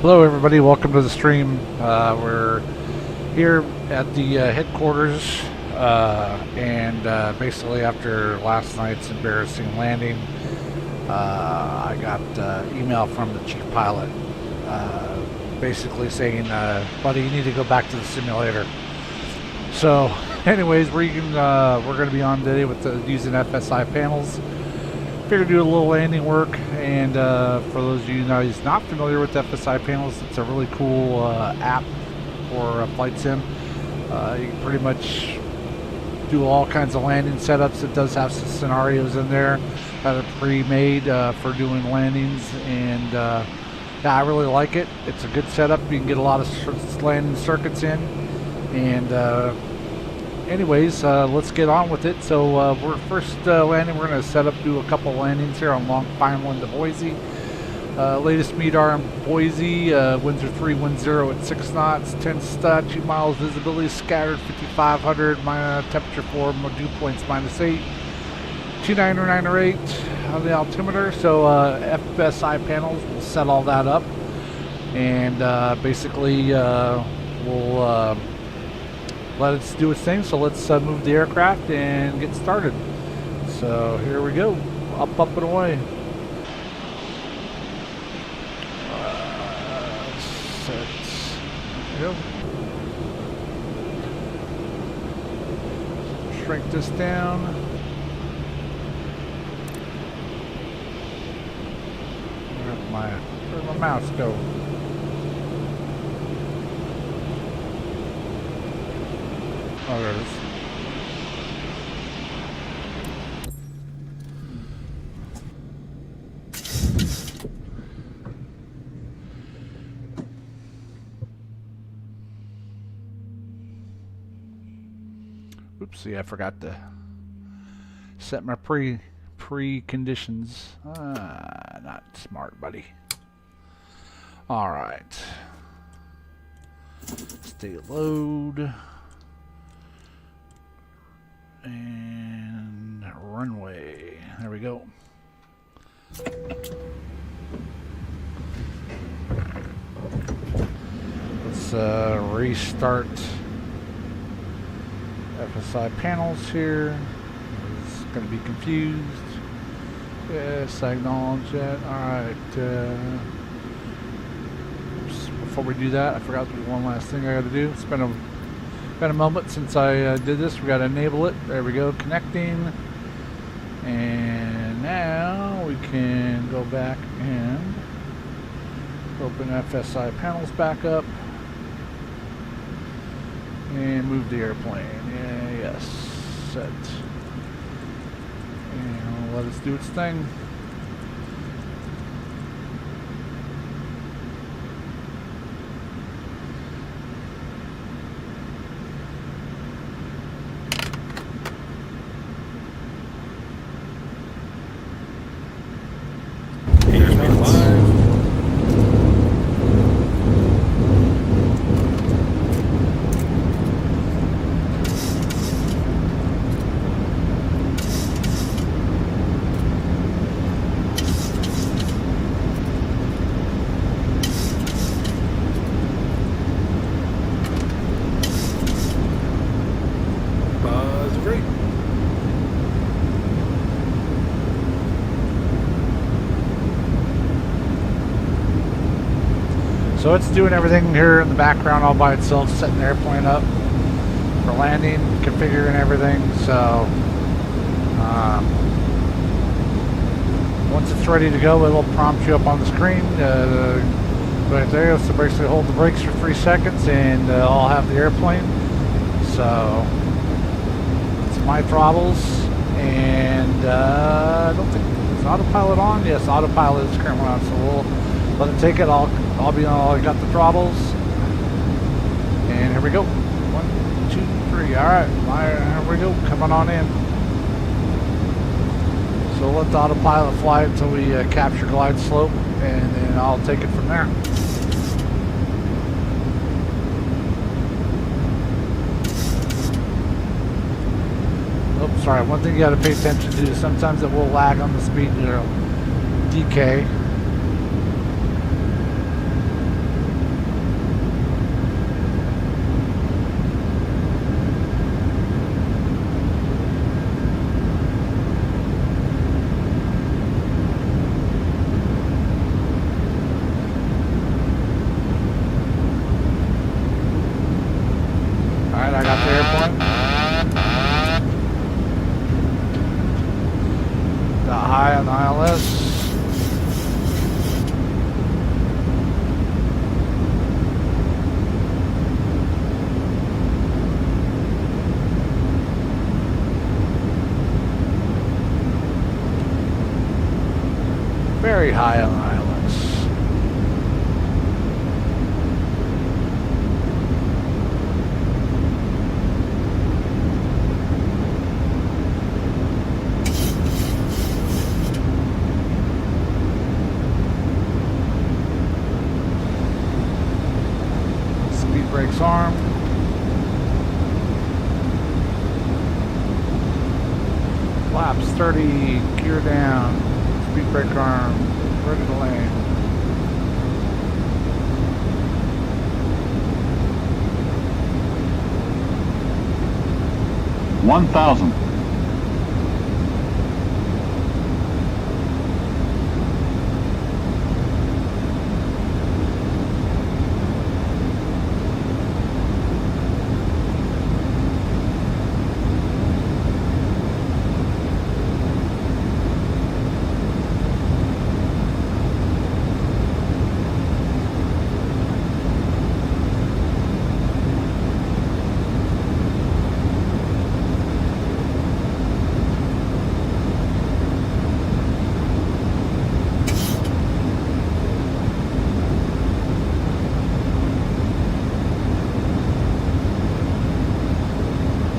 Hello everybody, welcome to the stream. We're here at the headquarters and basically after last night's embarrassing landing, I got email from the chief pilot basically saying, buddy, you need to go back to the simulator. So anyways, we're going to be on today with using FSi Panels. Figured do a little landing work, and for those of you guys not familiar with FSi Panels, it's a really cool app for flight sim. You can pretty much do all kinds of landing setups. It does have some scenarios in there that are pre-made for doing landings, and yeah, I really like it. It's a good setup. You can get a lot of landing circuits in, and anyways, let's get on with it. So we're first landing. We're going to set up, do a couple landings here on Long Final to Boise. Latest METAR in Boise, winds are 310 at 6 knots, 10 statute 2 miles, visibility scattered 5,500, temperature 4, dew points -8, 29908 on the altimeter. So FSi Panels will set all that up, and basically we'll let it do its thing. So let's move the aircraft and get started. So here we go, up and away. Set. There we go. Shrink this down. Where'd my mouse go? Oh, there it is. Oopsie, I forgot to set my pre-conditions. Not smart, buddy. All right. Stay load. And runway. There we go. Let's restart FSi Panels here. It's going to be confused. Yes, I acknowledge that. Alright. Before we do that, I forgot to do one last thing I got to do. It's been a moment since I did this. We got to enable it. There we go, connecting, and now we can go back and open FSi Panels back up and move the airplane. Yeah, yes, set, and let us do its thing. So it's doing everything here in the background all by itself, setting the airplane up for landing, configuring everything. So once it's ready to go, it'll prompt you up on the screen. Right there, so basically hold the brakes for 3 seconds and I'll have the airplane. So it's my throttles, and I don't think, is autopilot on? Yes, autopilot is currently on, so we'll let it take it. I'll be on. I got the throttles, and here we go. 1, 2, 3. All right, here we go. Coming on in. So we'll let the autopilot fly until we capture glide slope, and then I'll take it from there. Oh, sorry. One thing you got to pay attention to is sometimes it will lag on the speed decay. high on ILS. Very high on ILS. Speed brakes armed. Flaps 30, gear down. Speed brake arm, ready to land. $1,000.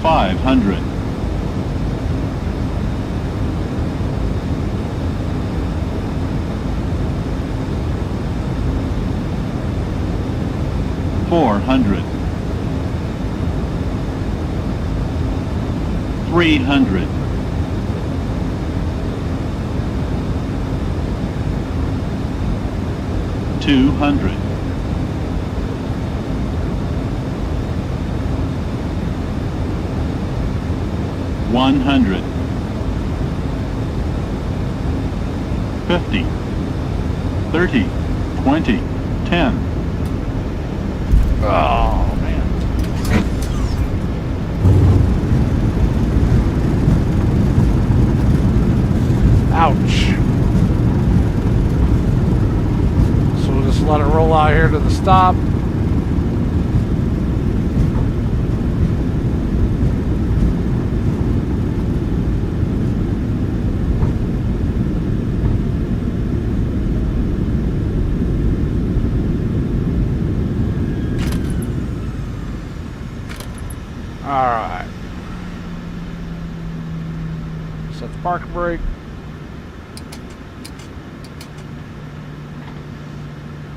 500. 400. 300. 200. 100. 50. 30. 20. 10. Oh, man. Ouch. So we'll just let it roll out here to the stop. Alright. Set the parking brake.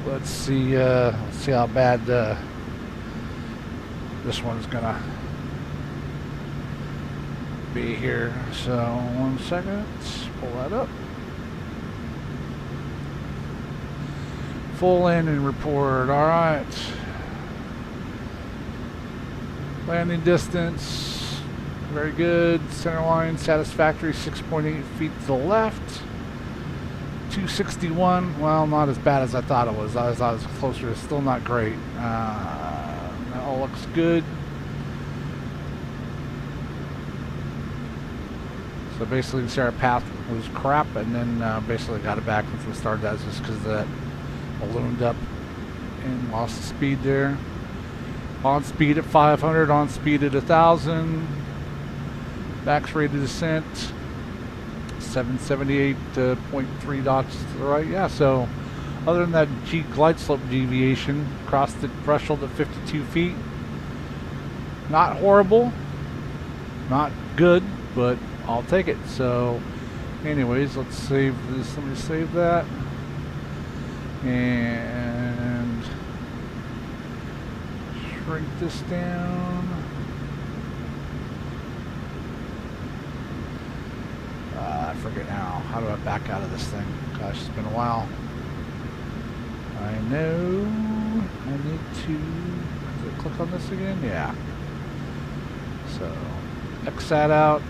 Let's see how bad this one's gonna be here. So 1 second, let's pull that up. Full landing report. Alright. Landing distance, very good. Center line satisfactory, 6.8 feet to the left. 261, well, not as bad as I thought it was. I thought it was closer, it's still not great. That all looks good. So basically, you see our path was crap, and then basically got it back once we started that just because that ballooned up and lost the speed there. On speed at 500, on speed at 1,000. Max rate of descent 778.3 knots to the right. Yeah, so other than that glide slope deviation, crossed the threshold at 52 feet. Not horrible, not good, but I'll take it. So anyways, let's save this. Let me save that. And shrink this down. I forget now. How do I back out of this thing? Gosh, it's been a while. I know. I need to click on this again. Yeah. So X that out.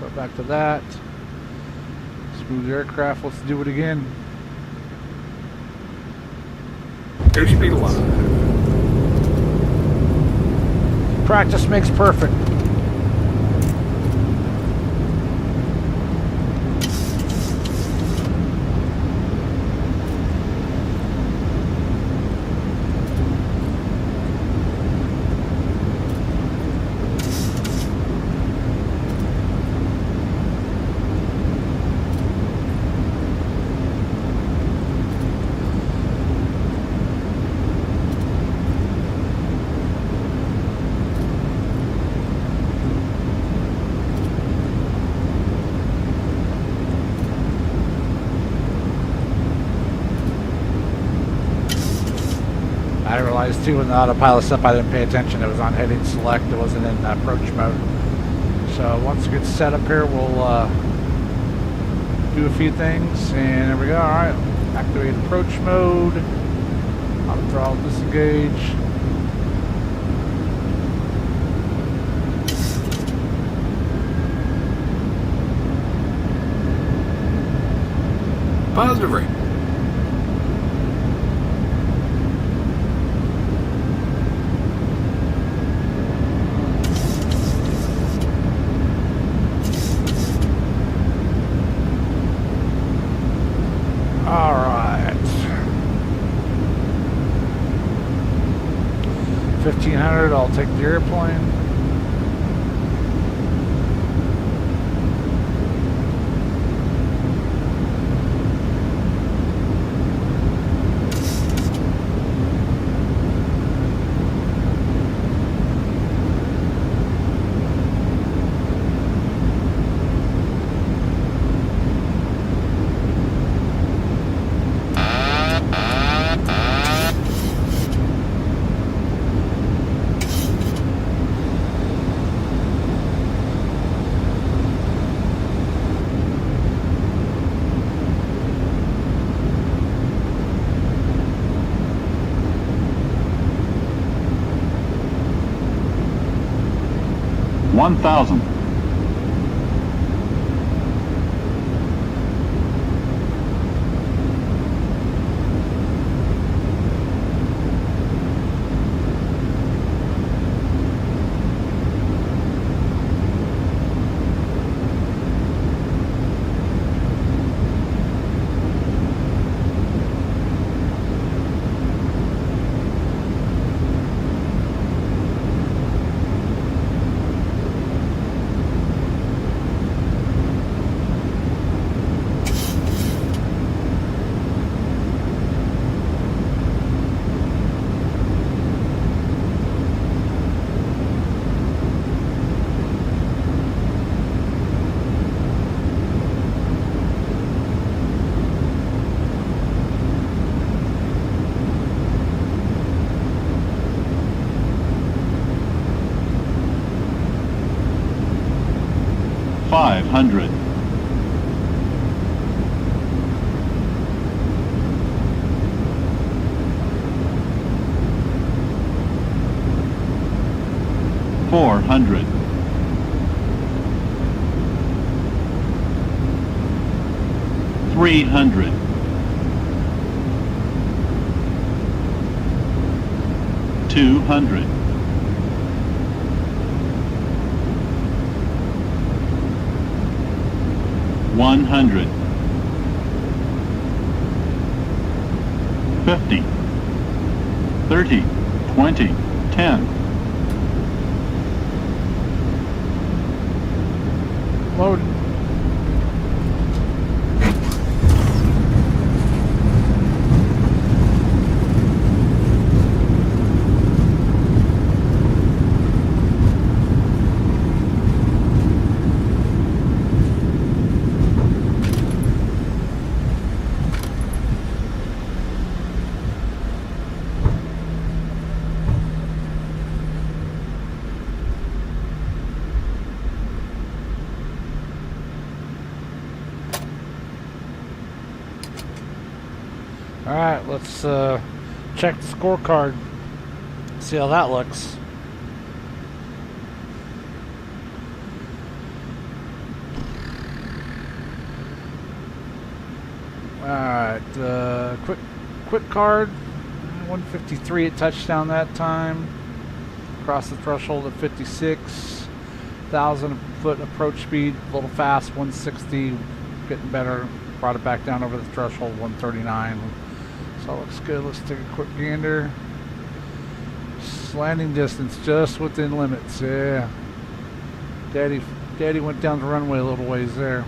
Go back to that. Smooth aircraft. Let's do it again. Airspeed alive. Practice makes perfect. realized too when the autopilot stuff I didn't pay attention. It was on heading select. It wasn't in approach mode. So once it gets set up here, we'll do a few things, and there we go. All right, activate approach mode. Auto throttle disengage. Positive rate. All right. 1500. I'll take the airplane. One thousand. Five hundred. Four hundred. Three hundred. Two hundred. 100. 50. 30. 20. 10. Load. All right, let's check the scorecard, see how that looks. All right, quick card, 153 at touchdown that time. Crossed the threshold at 56,000 foot approach speed, a little fast, 160, getting better. Brought it back down over the threshold, 139. So it looks good. Let's take a quick gander. Landing distance just within limits. Yeah. Daddy went down the runway a little ways there.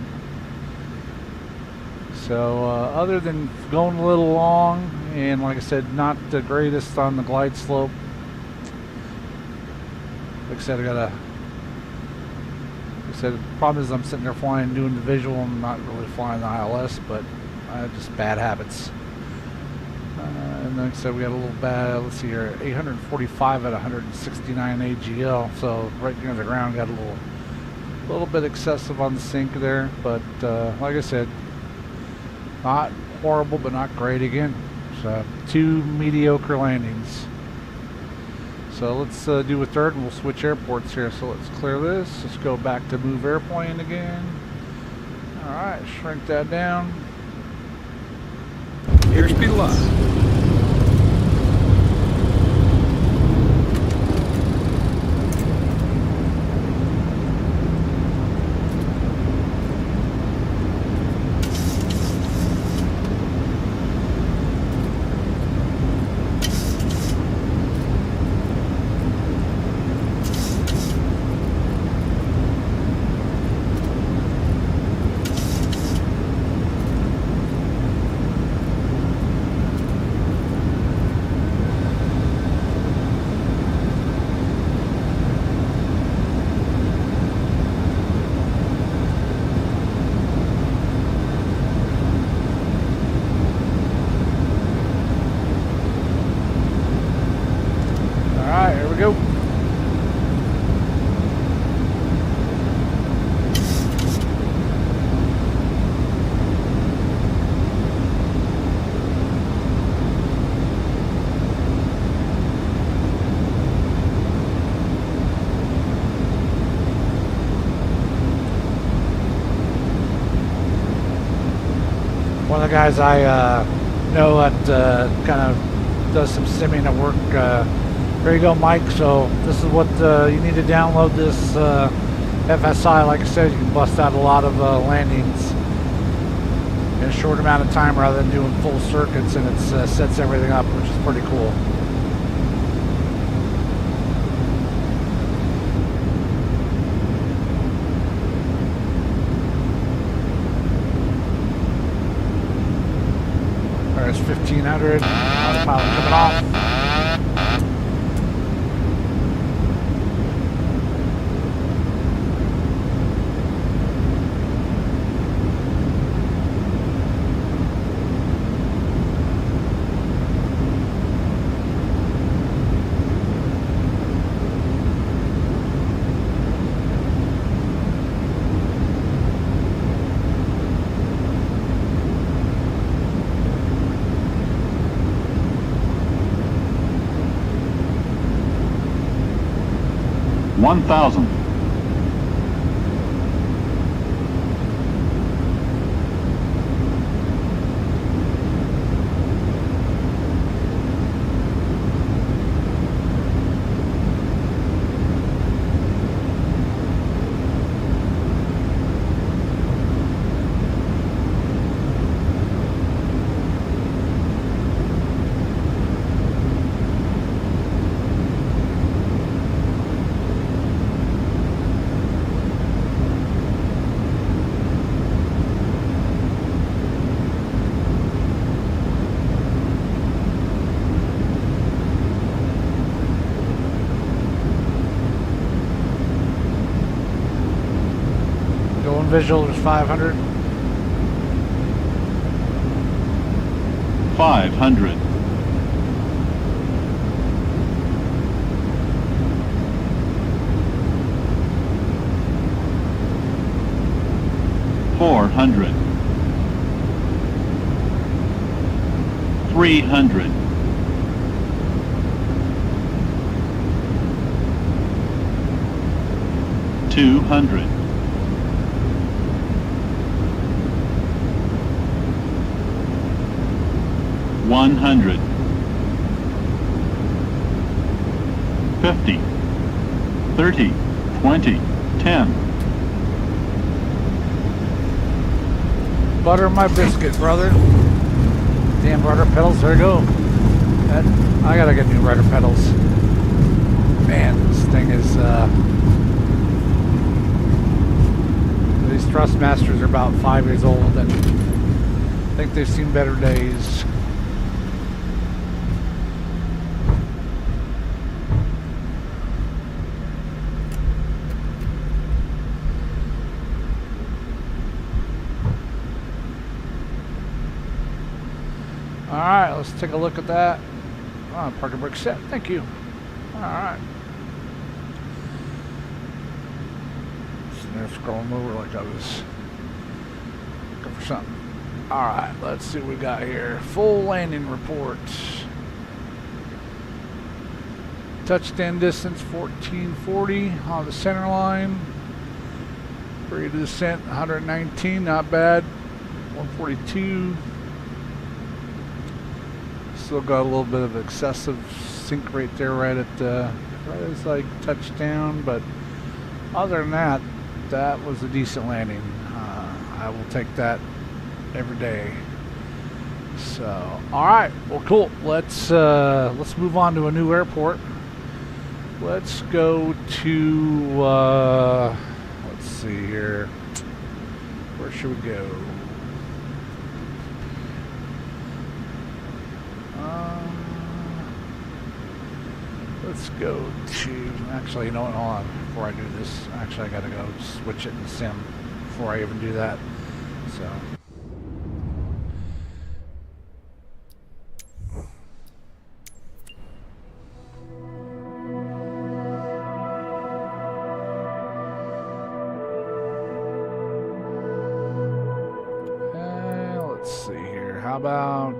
So other than going a little long, and like I said, not the greatest on the glide slope. Like I said, the problem is I'm sitting there flying, doing the visual. I'm not really flying the ILS, but just bad habits. And like I said, we got a little bad, let's see here, 845 at 169 AGL. So right near the ground, got a little bit excessive on the sink there. But like I said, not horrible, but not great again. So 2 mediocre landings. So let's do a third and we'll switch airports here. So let's clear this. Let's go back to move airplane again. Alright, shrink that down. Airspeed alive. Alright, here we go. One of the guys I know that kind of does some simming at work. There you go, Mike. So this is what you need to download this FSi. Like I said, you can bust out a lot of landings in a short amount of time rather than doing full circuits, and it sets everything up, which is pretty cool. There's 1500. Autopilot coming off. One thousand. Visual is 500. 500. 400. 300. 200. 100. 50. 30. 20. 10. Butter my biscuit, brother. Damn rudder pedals, there you go. I gotta get new rudder pedals. Man, this thing is, these Thrustmasters are about 5 years old and I think they've seen better days. Alright, let's take a look at that. Oh, parking brake set, thank you. Alright. They're scrolling over like I was looking for something. Alright, let's see what we got here. Full landing report. Touchdown distance 1440 on the center line. Rate of descent 119, not bad. 142. Still got a little bit of excessive sink rate there right at right as like touchdown, but other than that, that was a decent landing. I will take that every day. So, all right, well, cool. Let's move on to a new airport. Let's go to let's see here. Where should we go? Let's go to, actually, you know what, hold on, before I do this, actually I gotta go switch it in sim before I even do that, so. Let's see here, how about,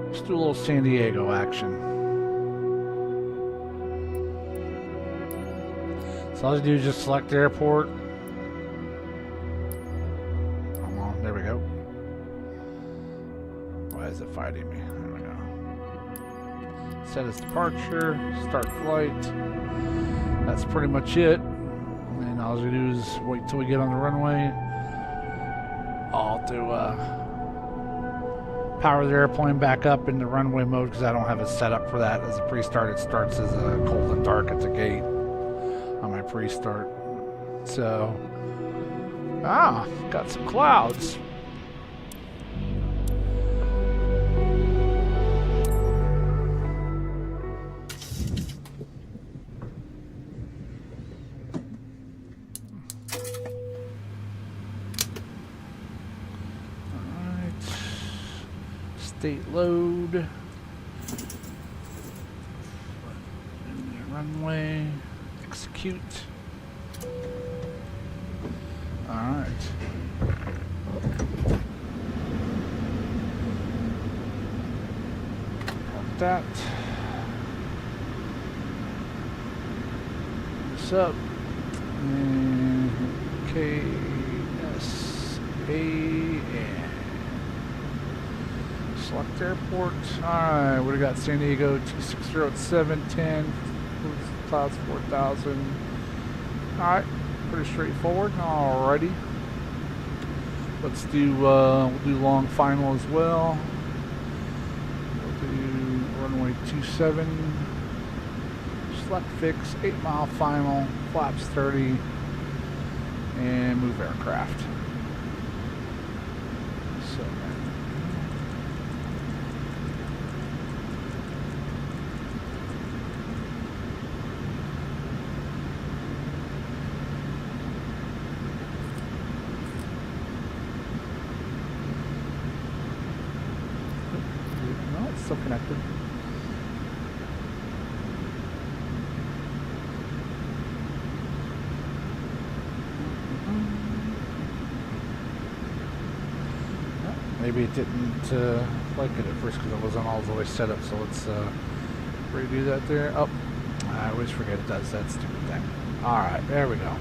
let's do a little San Diego action. So all you do is just select the airport. Come on, there we go. Why is it fighting me? There we go. Set its departure, start flight. That's pretty much it. And all you do is wait till we get on the runway. I'll do power the airplane back up into runway mode because I don't have it set up for that. As a pre-start, it starts as a cold and dark at the gate on my pre-start. So, got some clouds. State load, runway, execute. All right. Got that. This up. And KSAN. Select airport. Alright, what do we got? San Diego 260 at 710. Clouds 4000. Alright, pretty straightforward. Alrighty. Let's do we'll do long final as well. We'll do runway 27. Select fix, 8 mile final, flaps 30, and move aircraft. So still connected. Maybe it didn't like it at first because it wasn't all the way set up, so let's redo that there. Oh, I always forget it does that stupid thing. Alright, there we go.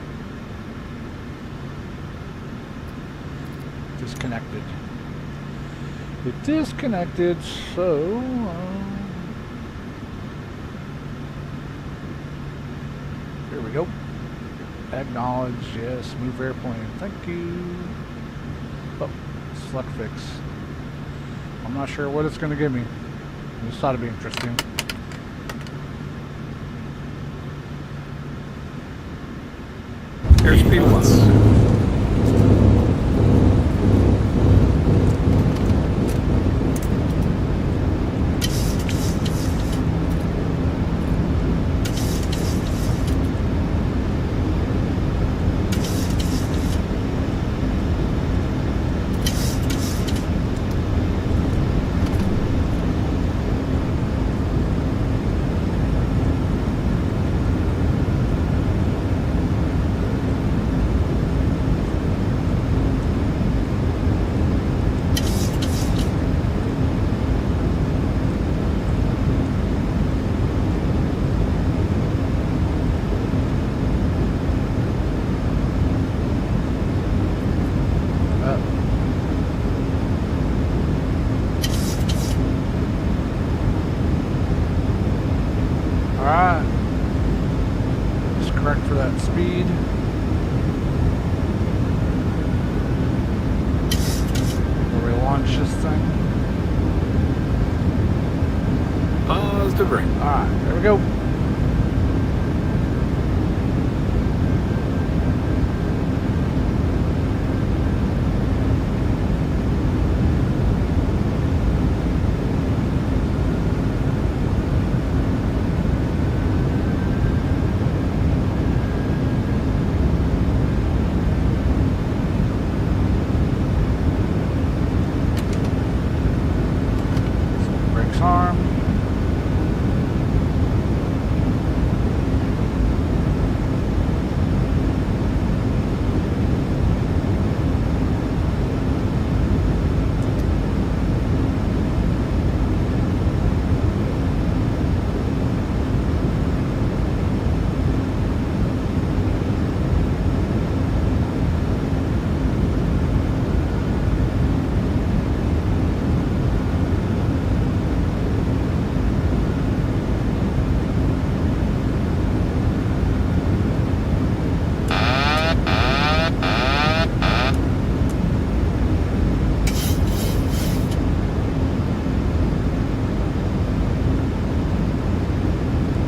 Disconnected. It disconnected, so here we go. Acknowledge, yes, move airplane, thank you. Oh, select fix. I'm not sure what it's going to give me. I just thought it'd be interesting. Airspeed 1. speed. Where we launch this thing. Positive ring. Alright, there we go. Brakes arm.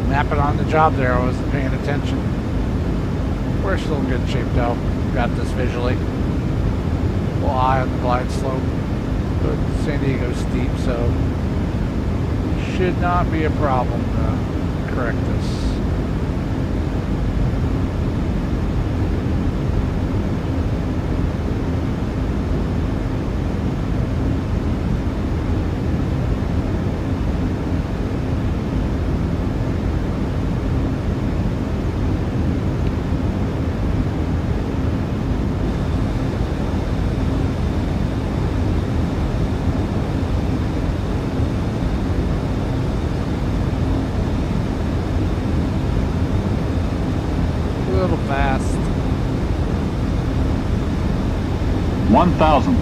Napping on the job there, I wasn't paying attention. We're still in good shape though. Got this visually. A little high on the glide slope, but San Diego's steep, so should not be a problem to correct this. A little fast. 1,000.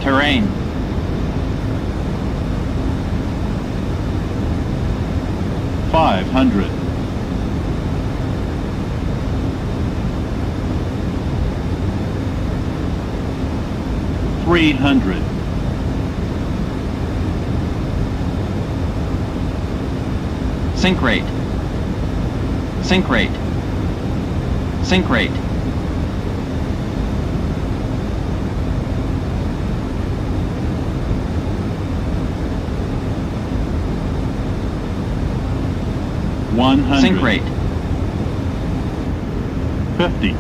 Terrain. 500. 300. 'Sink rate. 100. Sink rate. 50.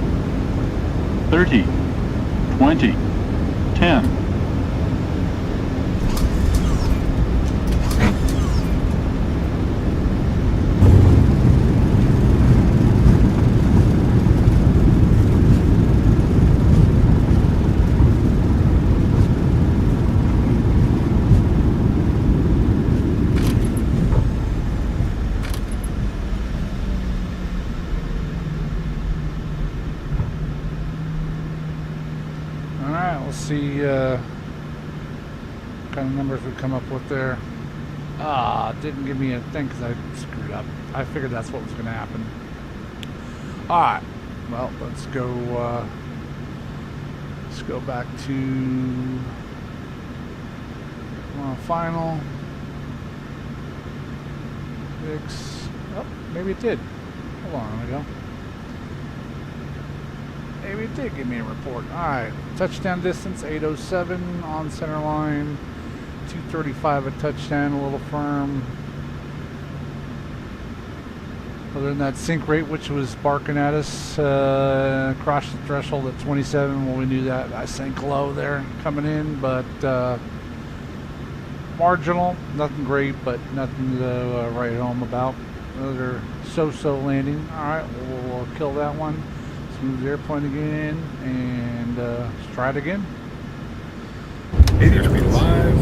30. 20. 10. Let's see what kind of numbers we come up with there. Didn't give me a thing because I screwed up. I figured that's what was going to happen. Alright, well, let's go back to final. Fix. Oh, maybe it did. Hold on, there we go. Maybe it did give me a report. Alright, touchdown distance 807 on center line, 235 a touchdown, a little firm. Other than that sink rate, which was barking at us, crossed the threshold at 27. Well, we knew that. I sank low there coming in, but marginal, nothing great, but nothing to write home about. Another so-so landing. Alright, we'll kill that one. Move the airplane again and let's try it again. Hey, airspeed alive.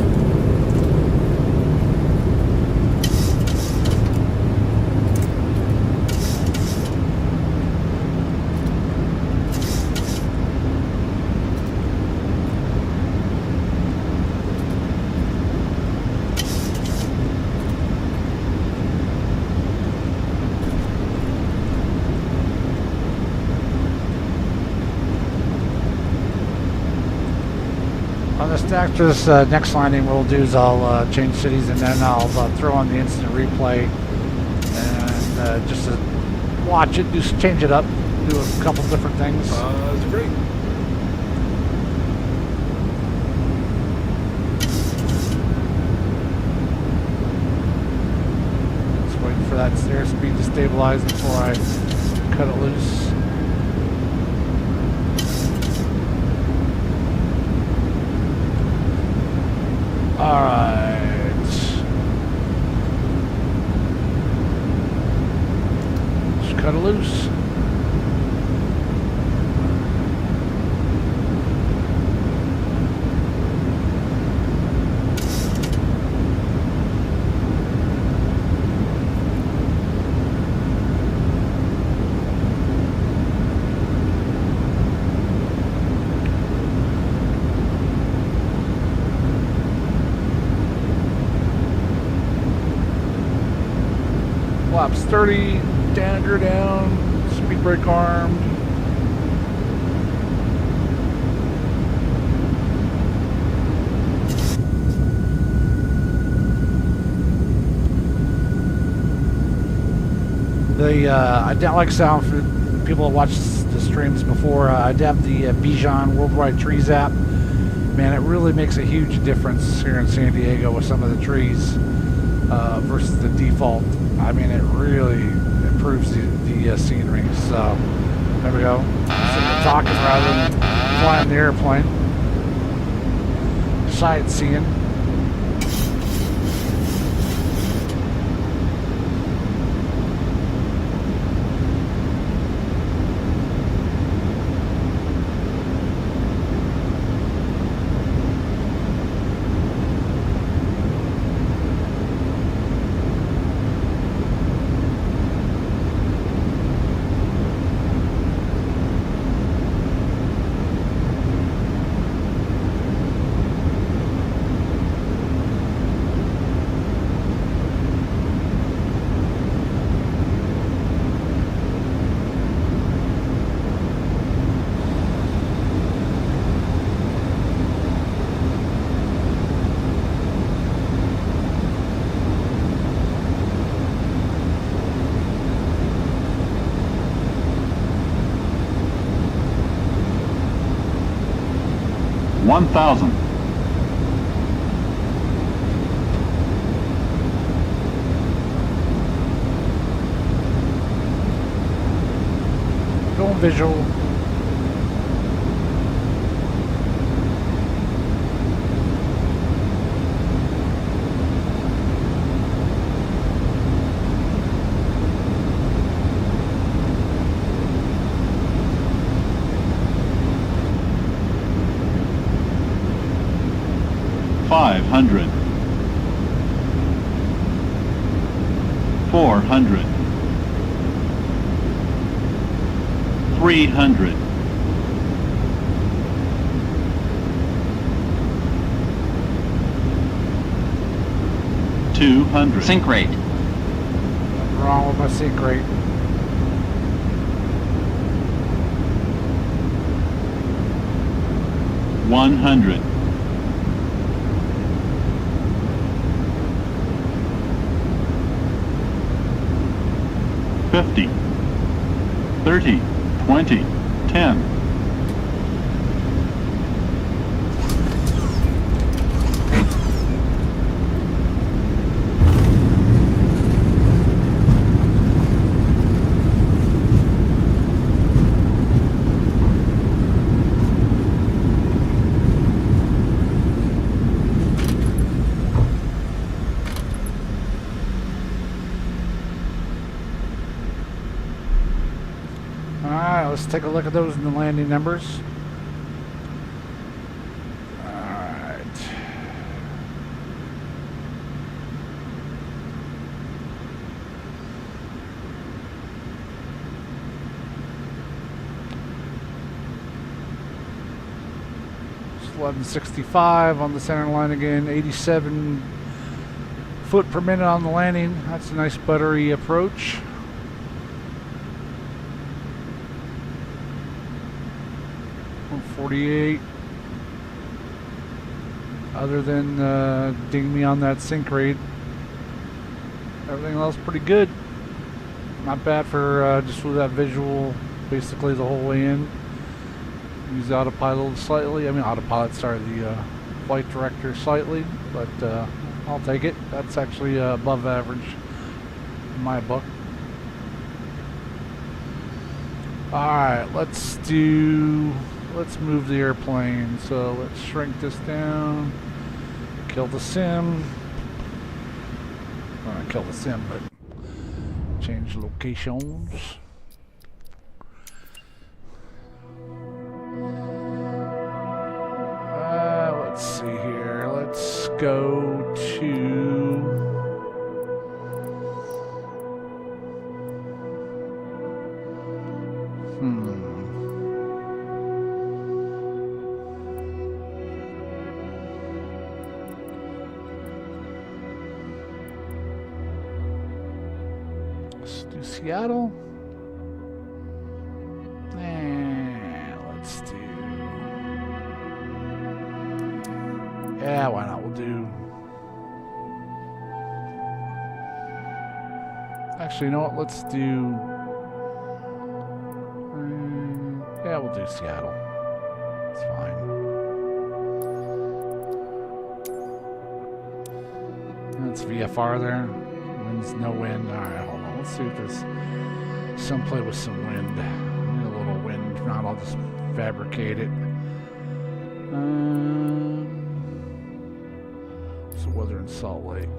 after this next landing, what we'll do is I'll change cities, and then I'll throw on the instant replay and just to watch it, just change it up, do a couple different things. That's great. Just waiting for that airspeed to stabilize before I cut it loose. All right. Just cut it loose. Flaps 30, dander down, speed brake armed. I didn't like sound for people that watched the streams before. I did have the Bijan Worldwide Trees app. Man, it really makes a huge difference here in San Diego with some of the trees versus the default. I mean, it really improves the scenery. So, there we go. Sitting here talking rather than flying the airplane. Sightseeing. One thousand. Going visual. $500, $400, $300, $200, Sync rate. Nothing wrong with my sync rate. $100, $50, $30, $20, $10. Alright, let's take a look at those in the landing numbers. Alright. It's 1165 on the center line again, 87 foot per minute on the landing. That's a nice buttery approach. 148. other than ding me on that sync rate, everything else pretty good. Not bad for just with that visual basically the whole way in. Use autopilot slightly. I mean autopilot, sorry, the flight director slightly, but I'll take it. That's actually above average in my book. Alright, let's move the airplane. So let's shrink this down. Kill the sim. Well, not kill the sim, but change locations. Let's see here. Let's go to let's do Seattle. Let's do. Yeah, why not? We'll do. Actually, you know what? Let's do. Yeah, we'll do Seattle. It's fine. That's VFR there. Wind's no wind. Alright, hold on. Let's see if there's some play with some wind. Need a little wind. If not, I'll just fabricate it. What's the weather in Salt Lake?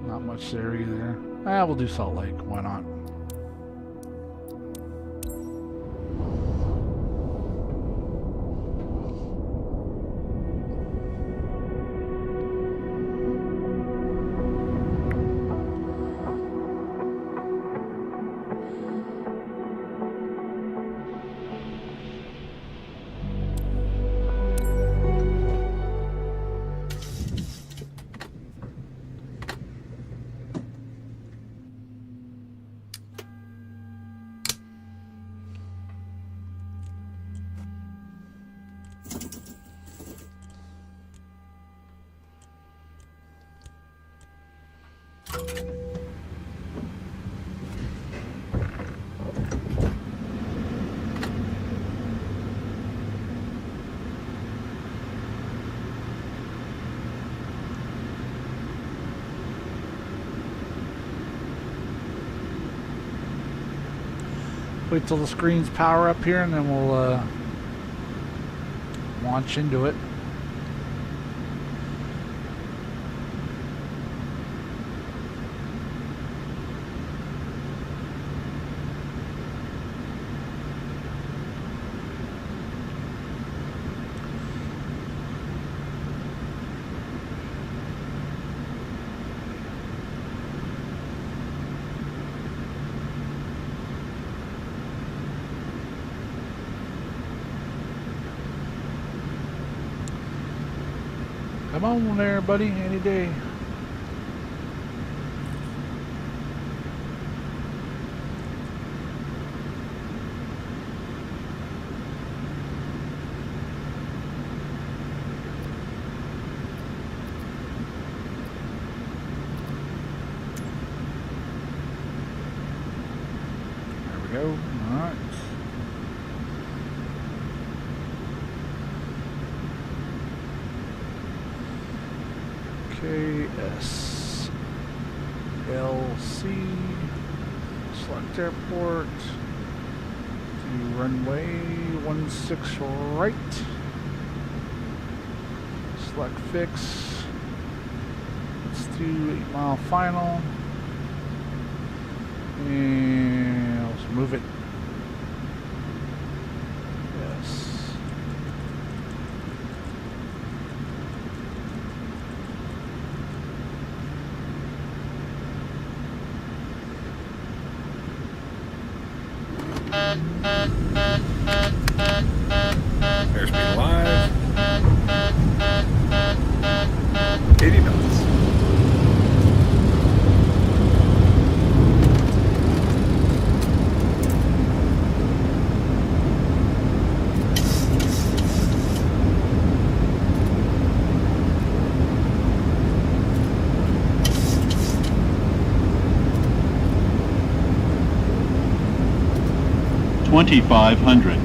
Not much there either. We'll do Salt Lake. Why not? Wait till the screens power up here and then we'll launch into it. Come on there, buddy, any day. There we go. All right. KSLC, select airport, do runway 16 right, select fix, let's do 8 mile final, and let's move it. Yes. Airspeed live. 80 knots. 2,500.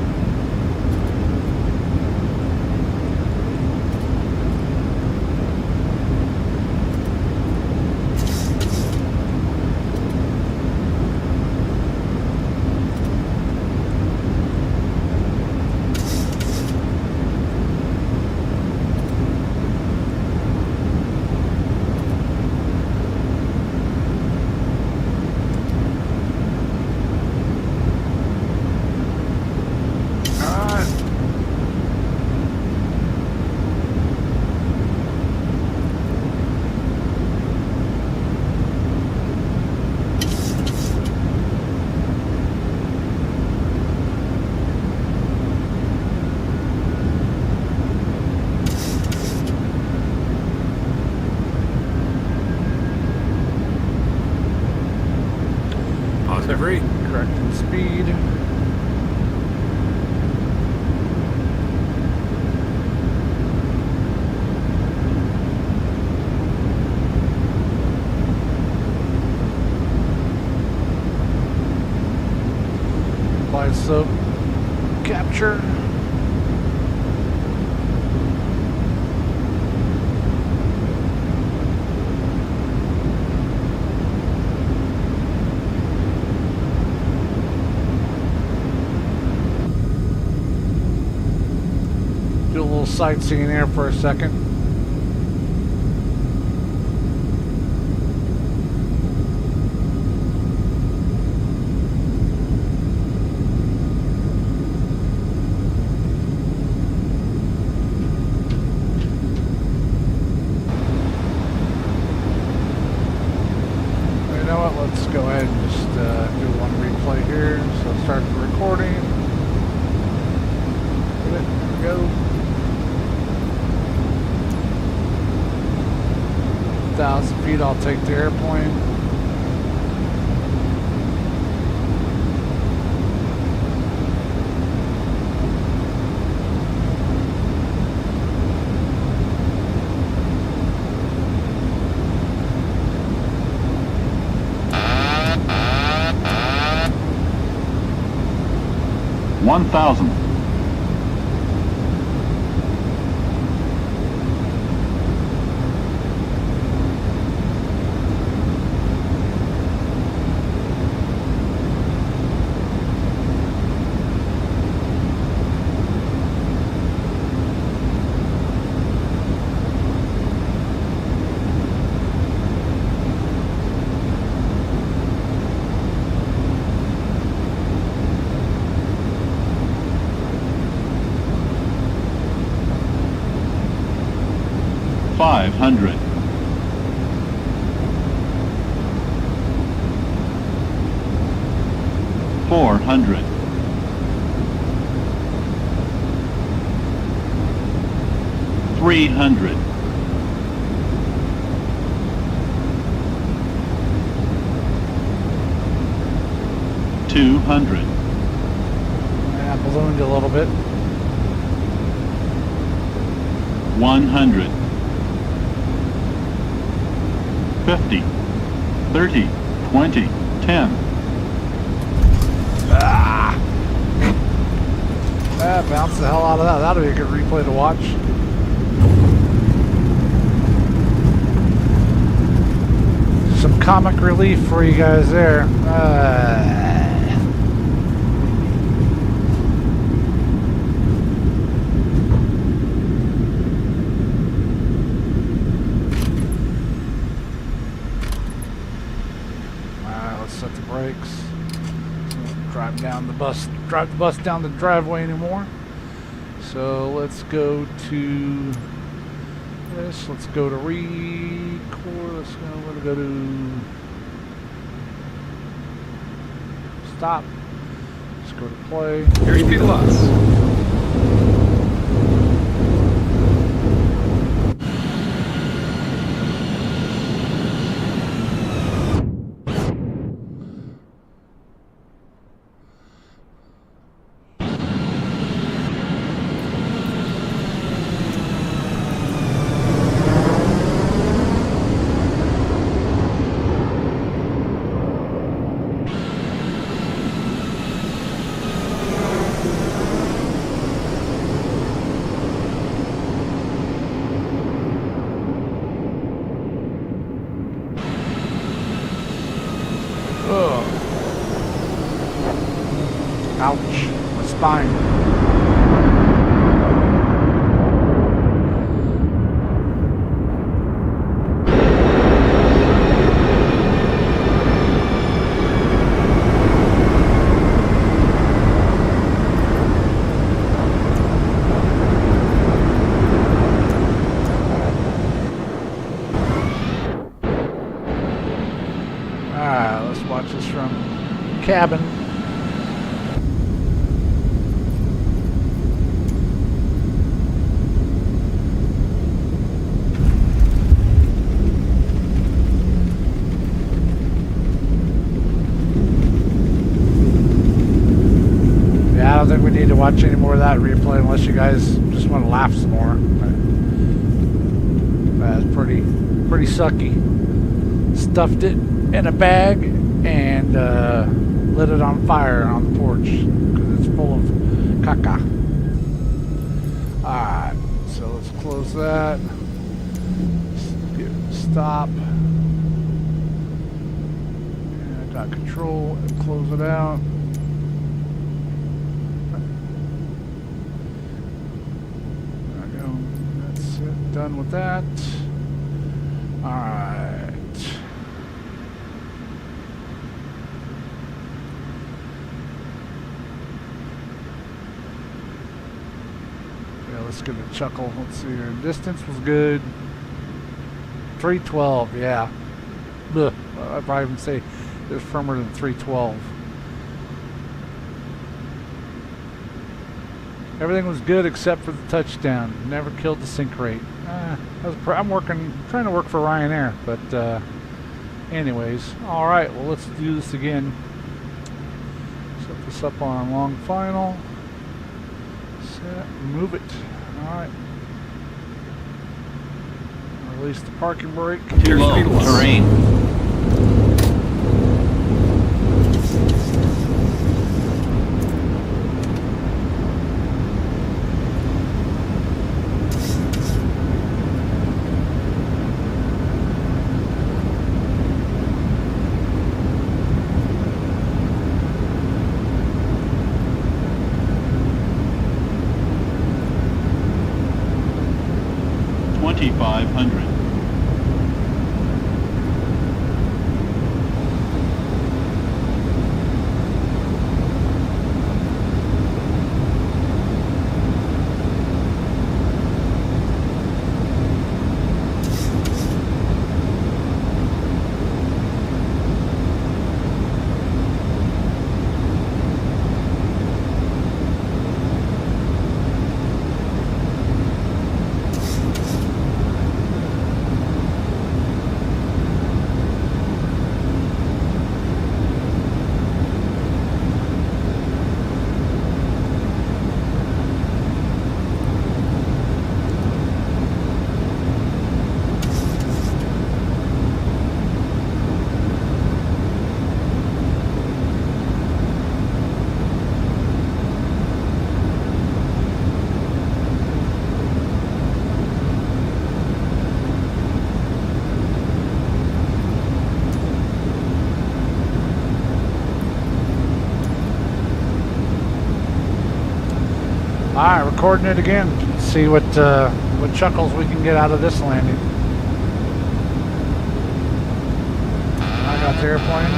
Positive rate. Correcting speed. Applied slope capture. Do a little sightseeing there for a second. You know what? Let's go ahead and just do one replay here. So start the recording. There we go. 1,000 feet, I'll take the airplane. One thousand. Five hundred. 400. 300. 200. Yeah, ballooned a little bit. 100. 50. 30. 20. 10. Bounce the hell out of that. That'll be a good replay to watch. Some comic relief for you guys there. Alright, let's set the brakes. Drive the bus down the driveway anymore. So let's go to this. Let's go to record. Let's go to stop. Let's go to play. Airspeed loss. Ouch, my spine. Alright, let's watch this from cabin. Yeah, I don't think we need to watch any more of that replay unless you guys just want to laugh some more. That's pretty sucky. Stuffed it in a bag and lit it on fire on the porch because it's full of caca. Alright, so let's close that. Stop. And I got control and close it out. There we go. That's it. Done with that. Alright. Let's give it a chuckle. Let's see here. Distance was good. 312, yeah. Ugh. I'd probably even say it was firmer than 312. Everything was good except for the touchdown. Never killed the sink rate. I'm trying to work for Ryanair, but anyways. All right, well, let's do this again. Set this up on long final. Set, move it. All right. Release the parking brake. Too low. Terrain. $2,500. Alright, recording it again. See what chuckles we can get out of this landing. I got the airplane.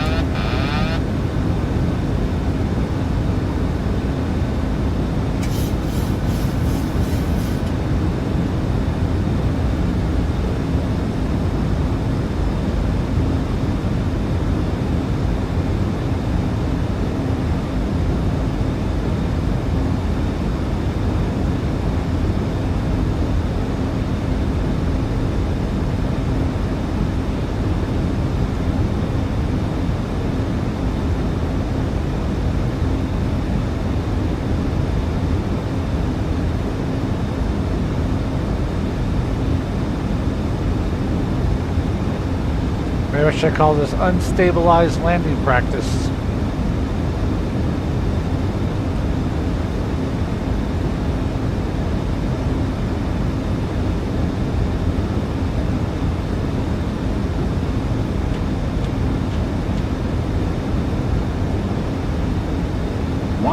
Maybe I should call this unstabilized landing practice.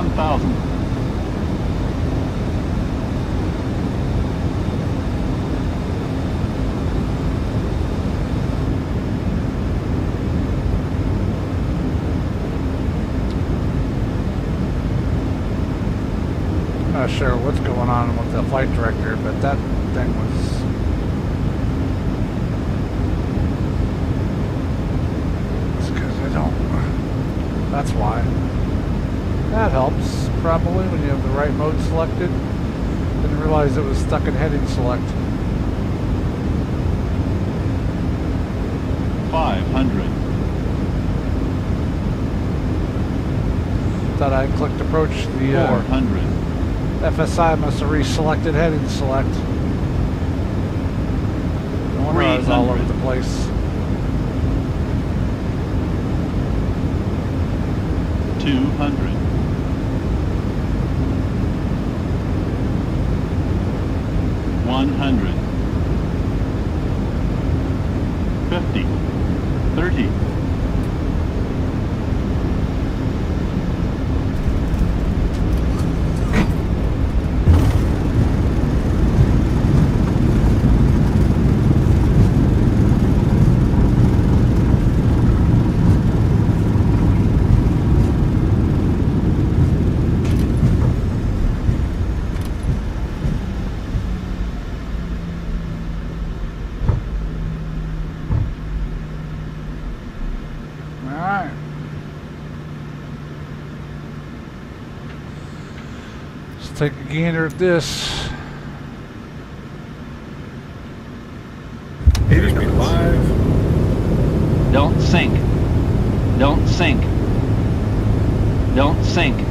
1,000. Not sure what's going on with the flight director, but that thing was... It's because I don't... That's why. That helps, probably, when you have the right mode selected. Didn't realize it was stuck in heading select. 500. Thought I clicked approach the... 400. FSi must have reselected heading select. No wonder I was all over the place. 200. 100. 50. 30. Take a gander at this. 80 feet alive. Don't sink. Don't sink. Don't sink.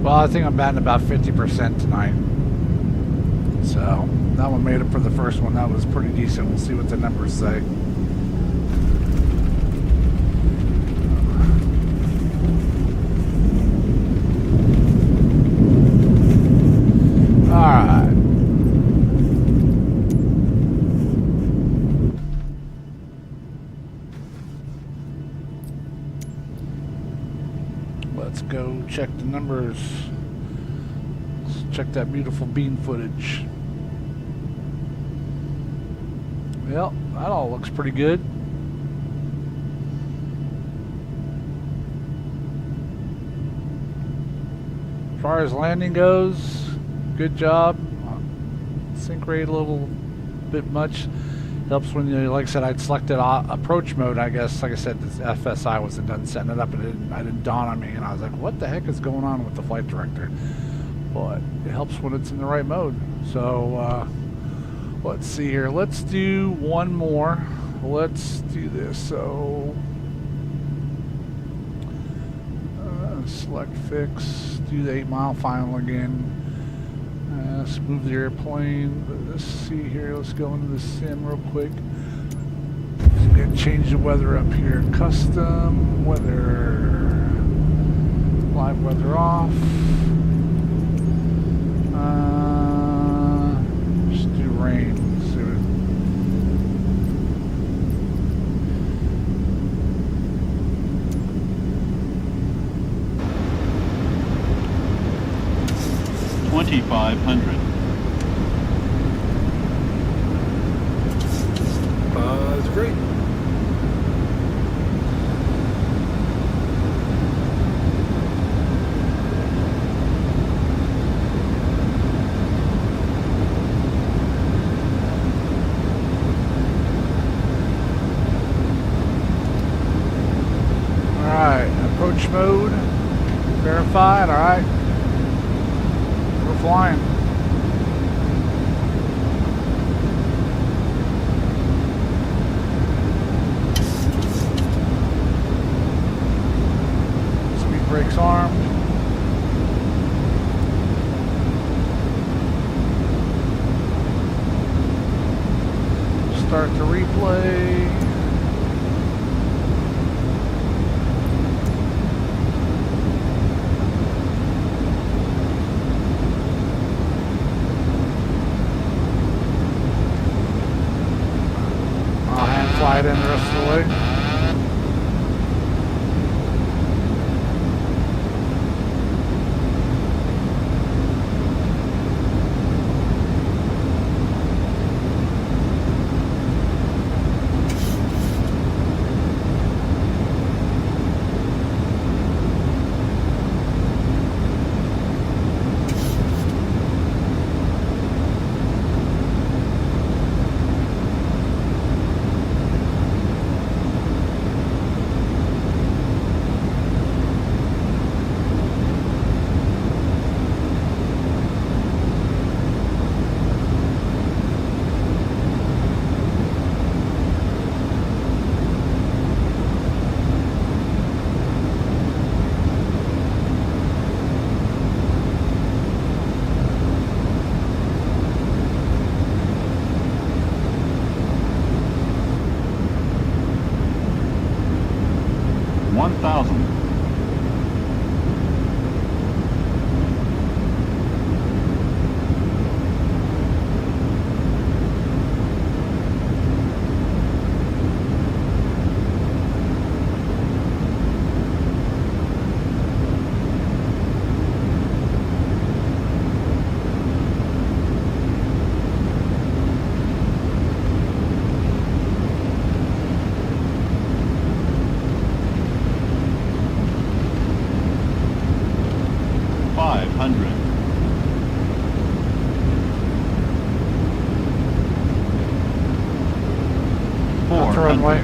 Well, I think I'm batting about 50% tonight. So, that one made up for the first one. That was pretty decent. We'll see what the numbers say. Alright. Let's go check the numbers. Let's check that beautiful bean footage. Well, that all looks pretty good. As far as landing goes, good job. Sync rate a little bit much. Helps when you, like I said, I'd selected approach mode. I guess, like I said, this FSI wasn't done setting it up, and it didn't dawn on me, and I was like, what the heck is going on with the flight director? But it helps when it's in the right mode. So let's see here. Let's do one more. Let's do this. So select fix, do the 8 mile final again. Let's move the airplane. Let's see here. Let's go into the sim real quick. Just gonna change the weather up here. Custom weather. Live weather off. Just do rain. See what 2,500. It's great. Alright, approach mode. Verified, alright. We're flying. Speed brakes armed. Start the replay. Fly it in the rest of the way. Off the runway.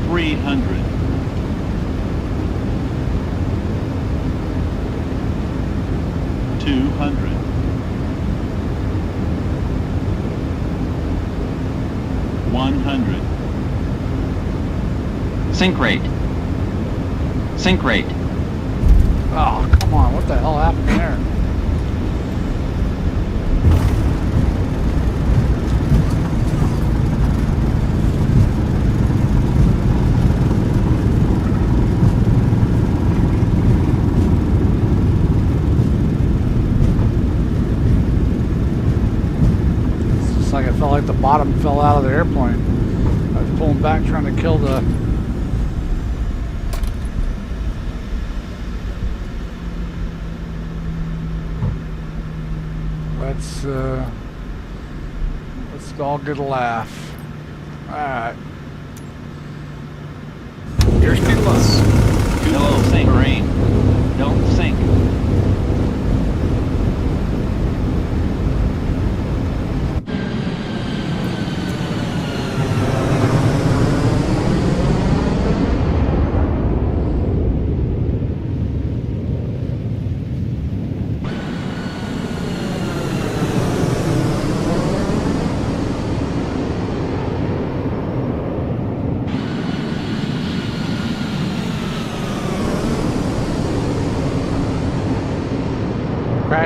300. 200. 100. Sync rate. Sync rate. Oh, come on. What the hell happened there? I felt like the bottom fell out of the airplane. I was pulling back trying to kill the... Let's all get a laugh. Alright. Airspeed loss. No, sink. Marine. Don't sink.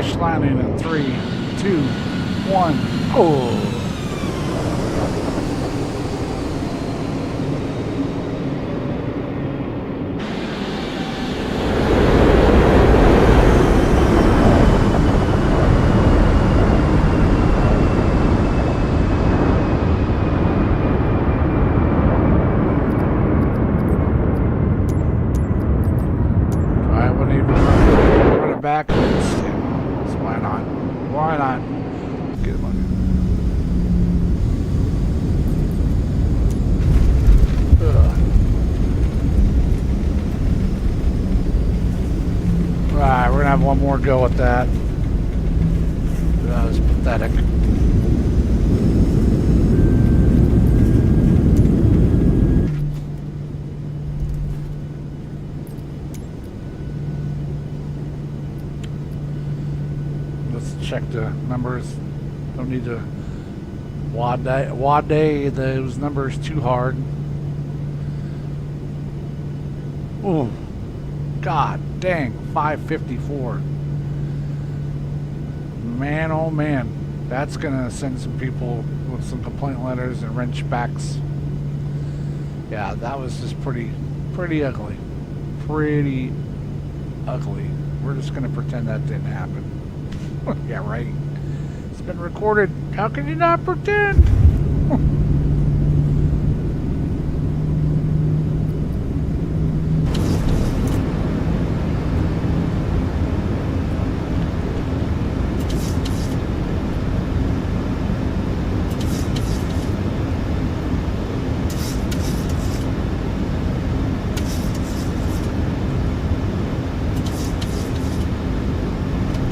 Crash landing in 3, 2, 1. Oh! Backwards. So why not? Why not? Get him on here. Alright, we're gonna have one more go at that. That was pathetic. Check the numbers. Don't need to wad those numbers too hard. Oh, God dang, 554. Man, oh man, that's gonna send some people with some complaint letters and wrench backs. Yeah, that was just pretty ugly. Pretty ugly. We're just gonna pretend that didn't happen. Yeah, right. It's been recorded. How can you not pretend?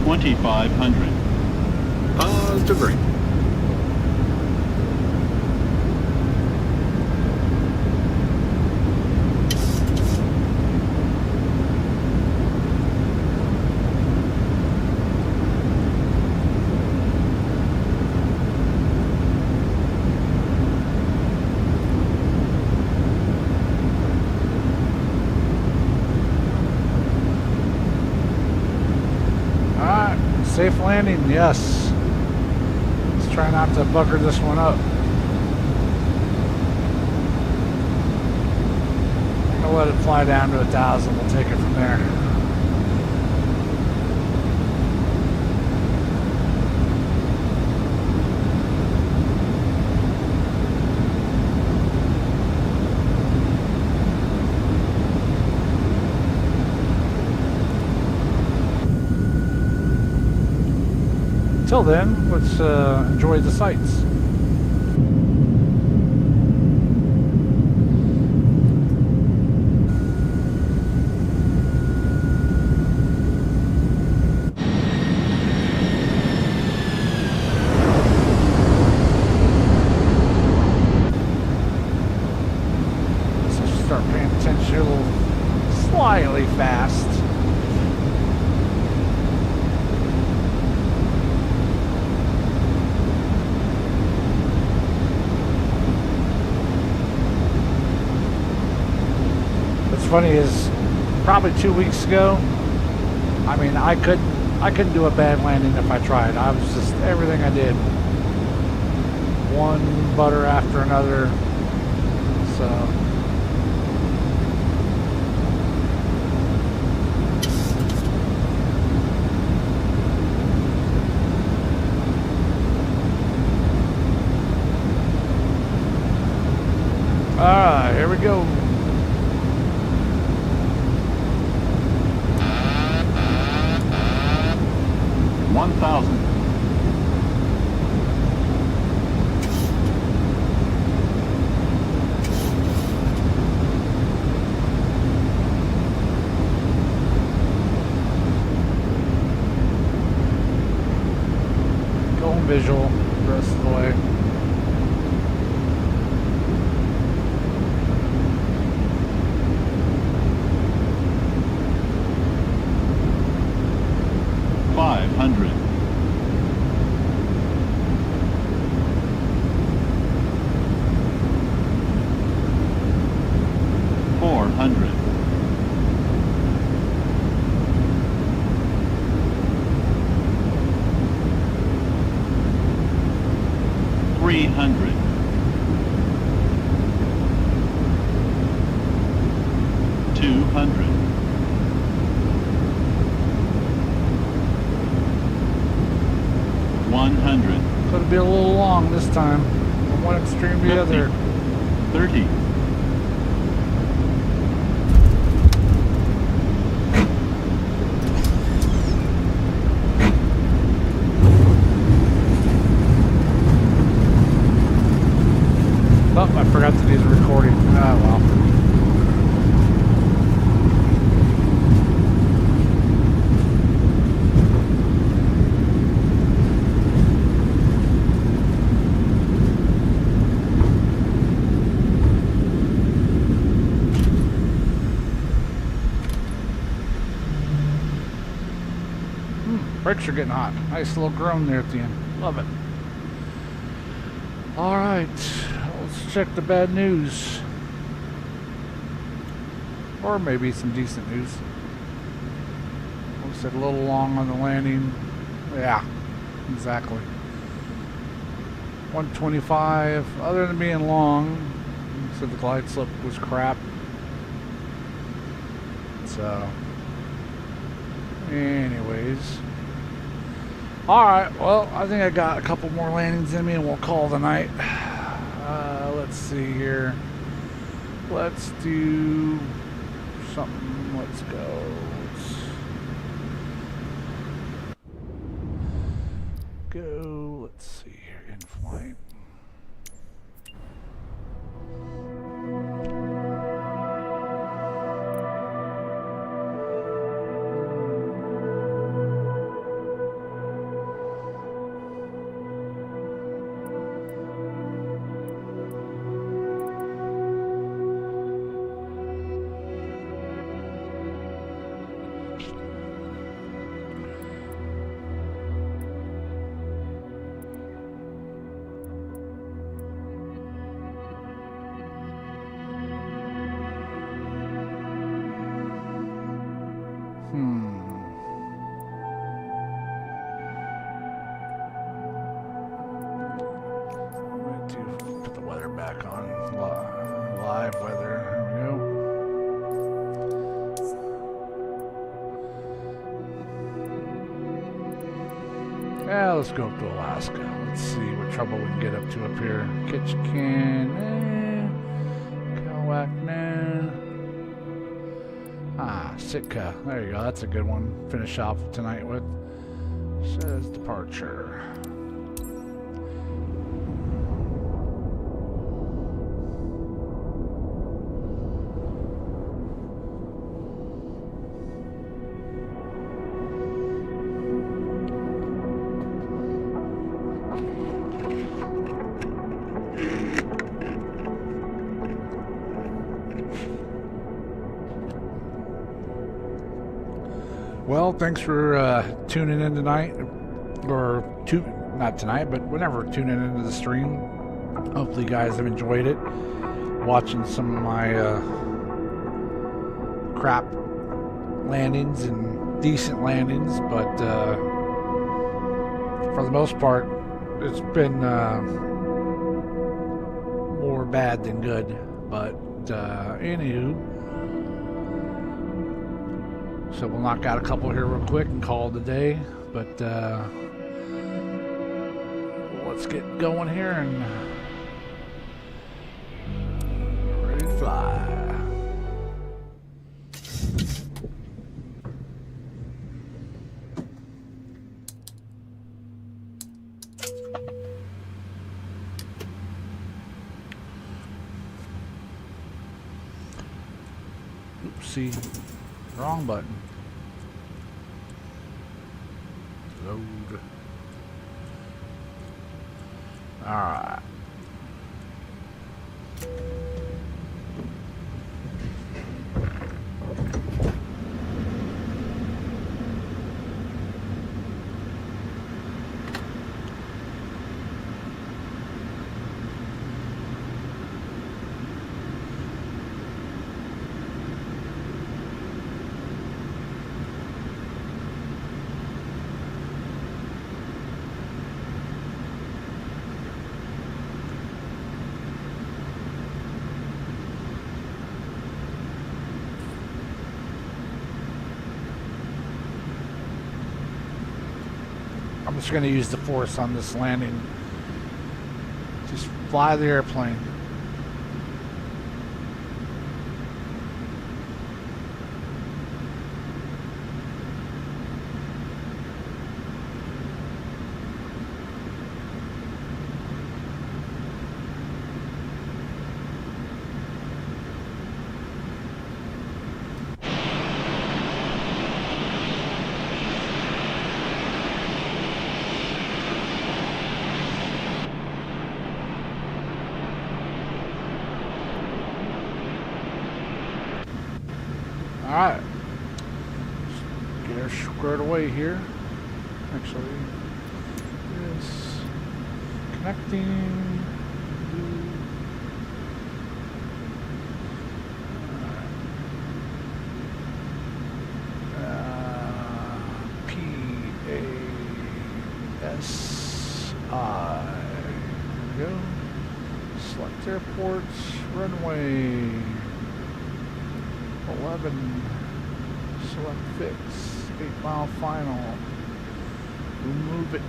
$2,500. Positive rate. Safe landing, yes. Let's try not to bugger this one up. I'm gonna let it fly down to 1,000. We'll take it from there. Until then, let's enjoy the sights. Let's start paying attention a little slightly fast. Funny is probably 2 weeks ago, I mean, I couldn't do a bad landing if I tried. I was just everything I did, one butter after another. So alright, here we go. $1,000. Going visual the rest of the way. $500. $400. 300. 200. 100. Could be a little long this time. From one extreme to the other. 30. 'em. Oh, I forgot to do the recording. Ah, well. Brakes are getting hot. Nice little groan there at the end. Love it. All right, let's check the bad news. Or maybe some decent news. Looks like a little long on the landing. Yeah, exactly. 125. Other than being long, so the glide slope was crap. So, anyways. Alright, well, I think I got a couple more landings in me and we'll call the night. Let's see here. Let's do something. Let's go. Let's see here. In flight. Back on live weather. There we go. Yeah, let's go up to Alaska. Let's see what trouble we can get up to up here. Ketchikan, Kowak, Sitka. There you go. That's a good one. Finish off tonight with. Says departure. Well, thanks for tuning in tonight, or not tonight, but whenever tuning into the stream. Hopefully you guys have enjoyed it, watching some of my crap landings and decent landings, but for the most part, it's been more bad than good, but anywho. So we'll knock out a couple here real quick and call it a day. But let's get going here and ready to fly. Oopsie, wrong button. Load. All right. just going to use the force on this landing. Just fly the airplane. Alright, get her squared away here. Actually, is connecting. PASI. There we go. Select airports, runway 11, select fix, 8-mile final, remove it.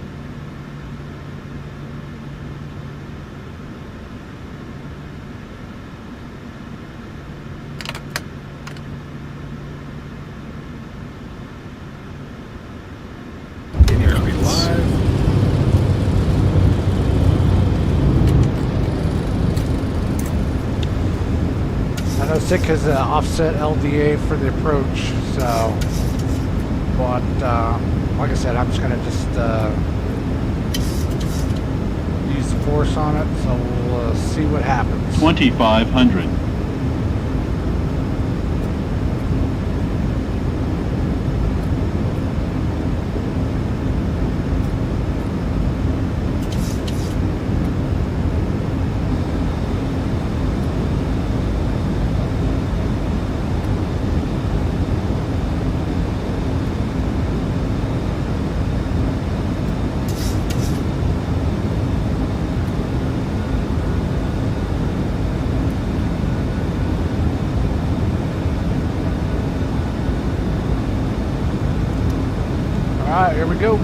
Here we live. I know SICK has an offset LDA for the approach, so, but like I said, I'm just gonna use the force on it, so we'll see what happens. 2,500. Alright, here we go.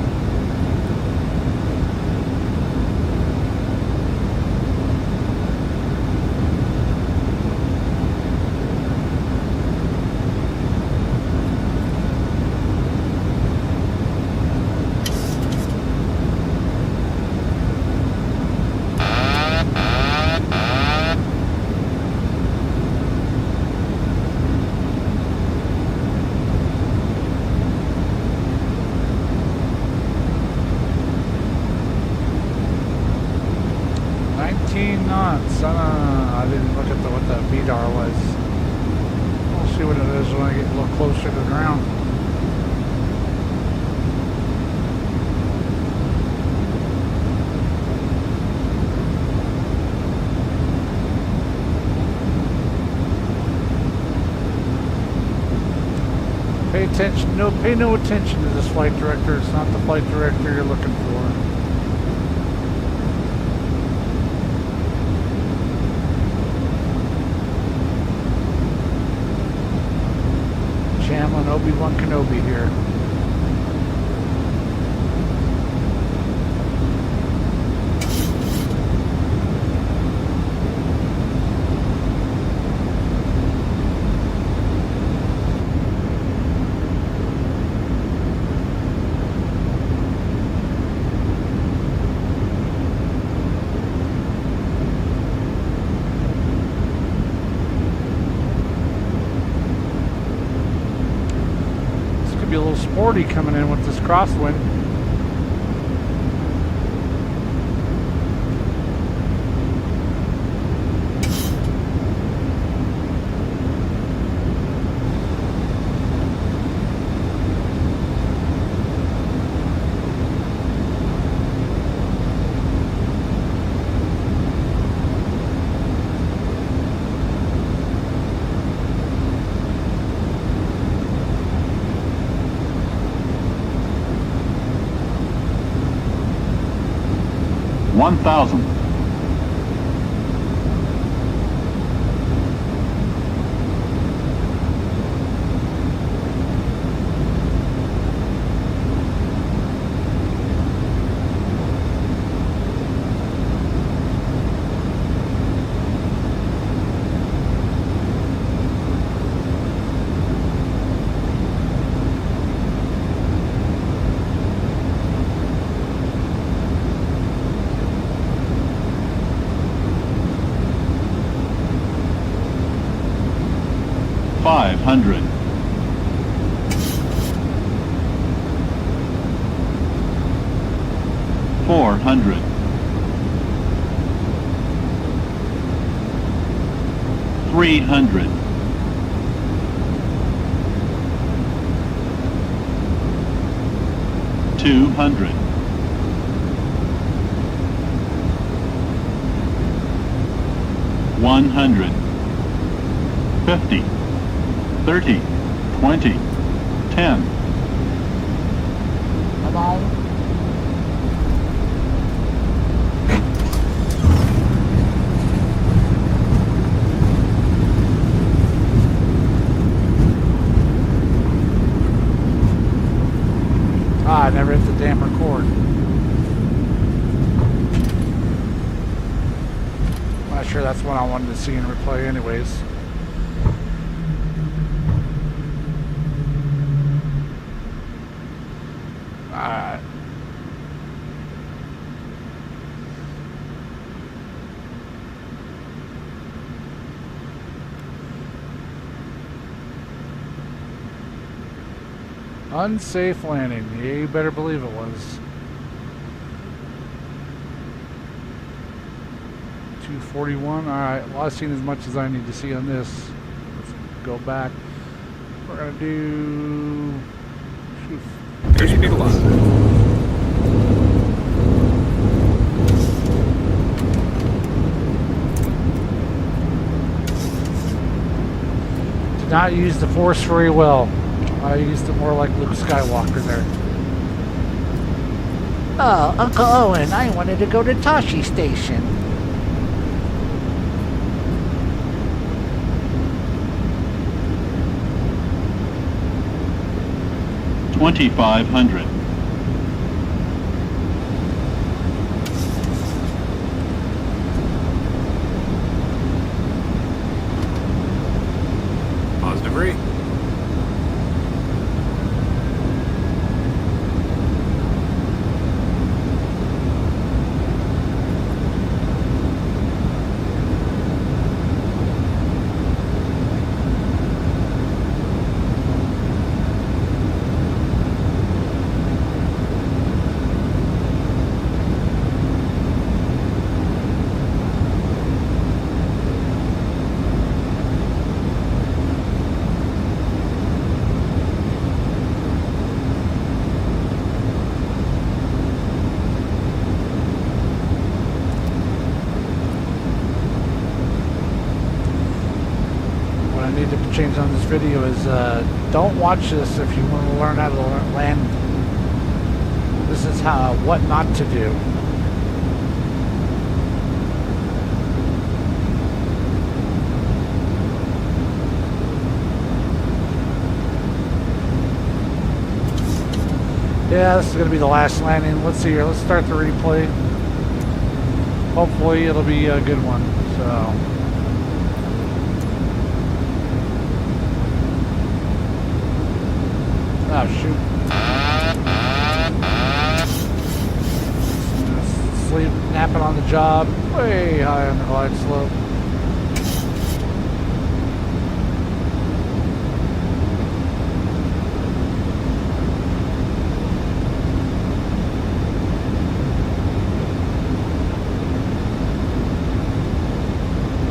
Knots. I didn't look at what the VDAR was. We'll see what it is when I get a little closer to the ground. Pay no attention to this flight director. It's not the flight director you're looking for. Chamlin Obi-Wan Kenobi here. Be a little sporty coming in with this crosswind. One thousand. 500. 400. 300. 200. 100. 50. 30. 20. 10. Come on. Ah, I never hit the damn record. Not sure that's what I wanted to see in replay anyways. Alright. Unsafe landing. Yeah, you better believe it was. 241. Alright, well, I've seen as much as I need to see on this. Let's go back. We're gonna do... There's your needle line. Did not use the force very well. I used it more like Luke Skywalker there. Oh, Uncle Owen, I wanted to go to Toshi Station. $2,500. Positive rate. Change on this video is don't watch this if you want to learn how to land. This is how what not to do. Yeah, this is going to be the last landing. Let's see here. Let's start the replay. Hopefully it'll be a good one. So. Oh, shoot. Sleep, napping on the job, way high on the glide slope.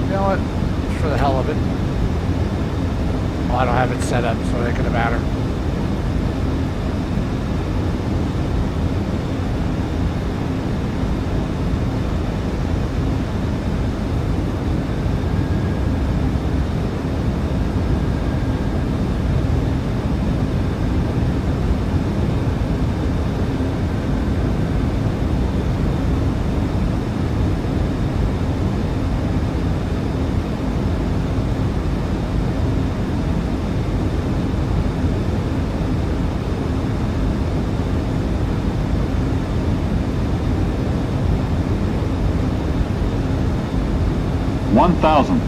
You know what? Just for the hell of it. Well, I don't have it set up, so it doesn't matter. $1,000.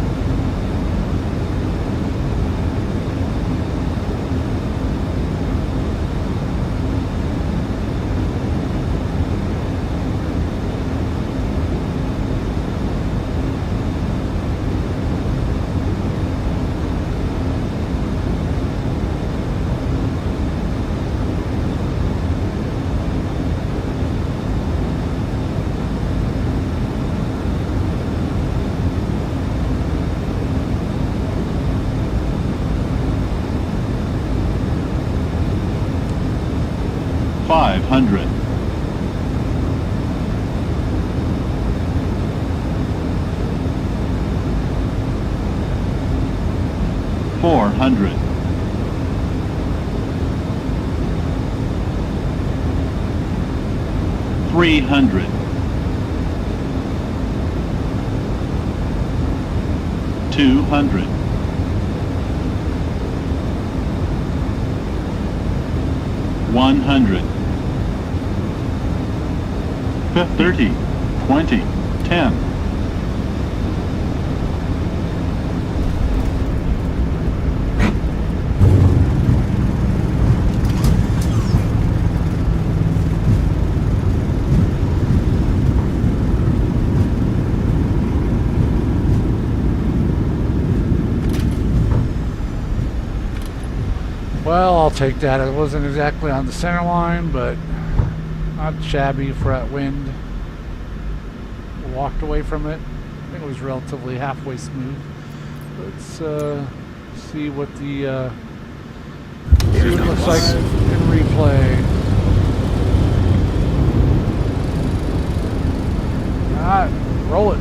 500, 400, 300, 200, 100, 30, 20, 10, Well, I'll take that. It wasn't exactly on the center line, but not shabby for that wind. Walked away from it. I think it was relatively halfway smooth. Let's see what the see what it looks like in replay. Alright, roll it.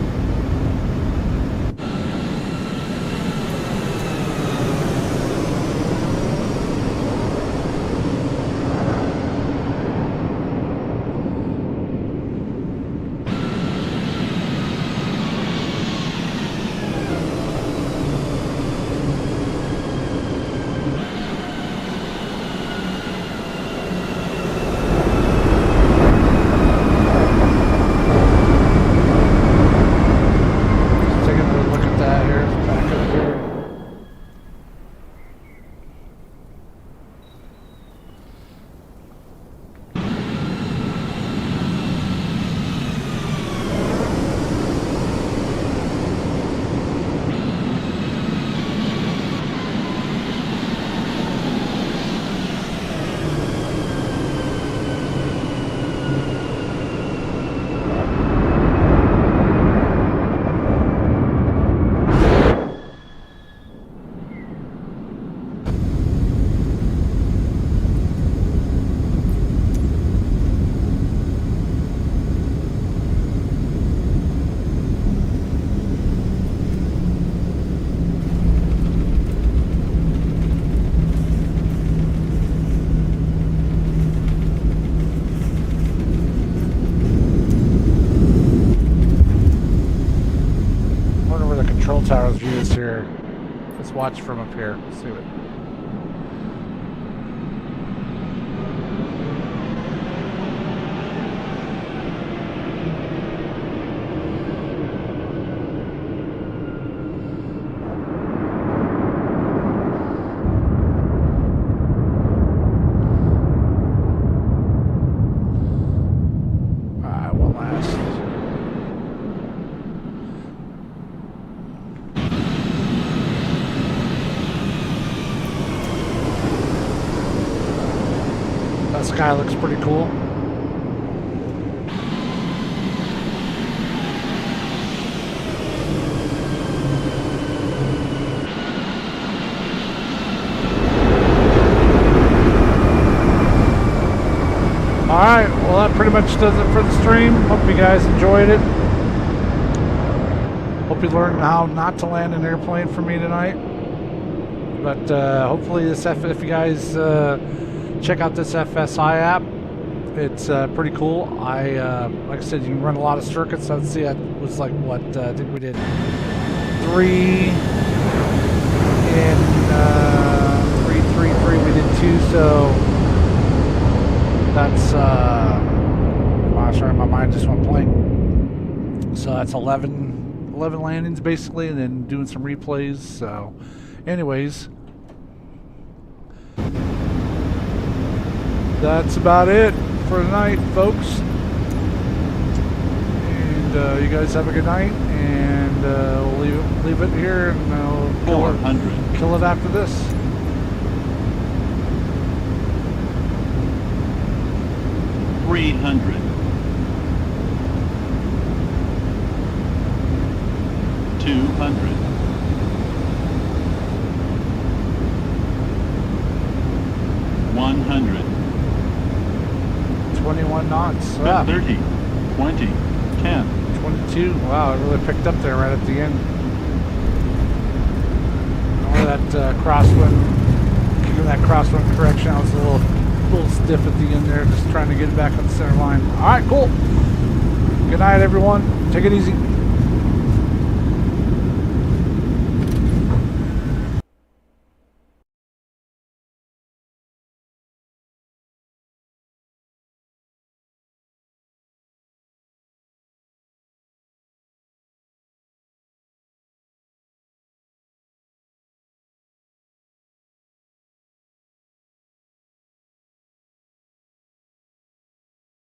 Tower's view is here. Let's watch from up here. Let's see what. Alright, one last. That sky looks pretty cool. Alright, well that pretty much does it for the stream. Hope you guys enjoyed it. Hope you learned how not to land an airplane for me tonight. But hopefully this if you guys check out this FSi app. It's pretty cool. Like I said, you can run a lot of circuits. Let's see, that was like what I think we did 3 in 3, 3, 3. We did 2, so that's wow, sorry, my mind just went blank. So that's 11 landings basically, and then doing some replays. So anyways, that's about it for tonight, folks. And you guys have a good night, and we'll leave it here, and we'll kill it after this. $300, $200, $100, 21 knots. Wow. 30, 20, 10, 22. Wow, it really picked up there right at the end. All that crosswind, giving that crosswind correction. I was a little stiff at the end there, just trying to get it back on the center line. All right, cool. Good night, everyone. Take it easy.